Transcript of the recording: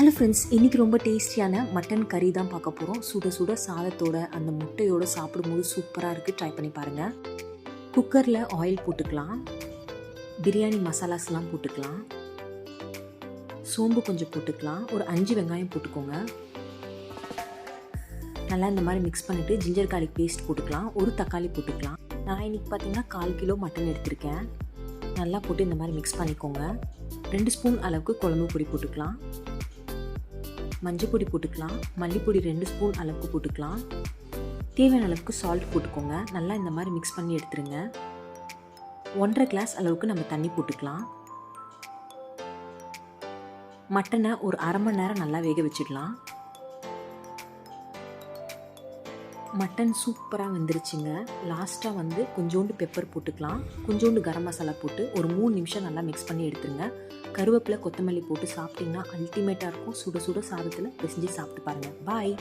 Hello friends, இன்றைக்கி ரொம்ப டேஸ்டியான மட்டன் கறி தான் பார்க்க போகிறோம். சுட சுட சாதத்தோட அந்த முட்டையோடு சாப்பிடும்போது சூப்பராக இருக்குது. ட்ரை பண்ணி பாருங்கள். குக்கரில் ஆயில் போட்டுக்கலாம். பிரியாணி மசாலாஸ்லாம் போட்டுக்கலாம். சோம்பு கொஞ்சம் போட்டுக்கலாம். ஒரு 5 வெங்காயம் போட்டுக்கோங்க. நல்லா இந்த மாதிரி மிக்ஸ் பண்ணிவிட்டு ஜிஞ்சர் கார்லிக் பேஸ்ட் போட்டுக்கலாம். ஒரு தக்காளி போட்டுக்கலாம். நான் இன்றைக்கி பார்த்தீங்கன்னா 1/4 கிலோ மட்டன் எடுத்திருக்கேன். நல்லா போட்டு இந்த மாதிரி மிக்ஸ் பண்ணிக்கோங்க. 2 ஸ்பூன் அளவுக்கு குழம்பு பொடி போட்டுக்கலாம். மஞ்சள் பொடி போட்டுக்கலாம். மல்லிப்பொடி 2 ஸ்பூன் அளவுக்கு போட்டுக்கலாம். தேவையான அளவுக்கு சால்ட் போட்டுக்கோங்க. நல்லா இந்த மாதிரி மிக்ஸ் பண்ணி எடுத்துருங்க. 1.5 கிளாஸ் அளவுக்கு நம்ம தண்ணி போட்டுக்கலாம். மட்டனை ஒரு அரை மணி நேரம் நல்லா வேக வச்சிடலாம். மட்டன் சூப்பராக வெந்துருச்சுங்க. லாஸ்ட்டாக கொஞ்சோண்டு பெப்பர் போட்டுக்கலாம். கொஞ்சோண்டு கரம் மசாலா போட்டு ஒரு 3 நிமிஷம் நல்லா மிக்ஸ் பண்ணி எடுத்துருங்க. கருவேப்பிலை கொத்தமல்லி போட்டு சாப்பிட்டிங்கன்னா அல்டிமேட்டாக இருக்கும். சுட சுட சாதத்தில் பிசைஞ்சு சாப்பிட்டு பாருங்கள். பாய்.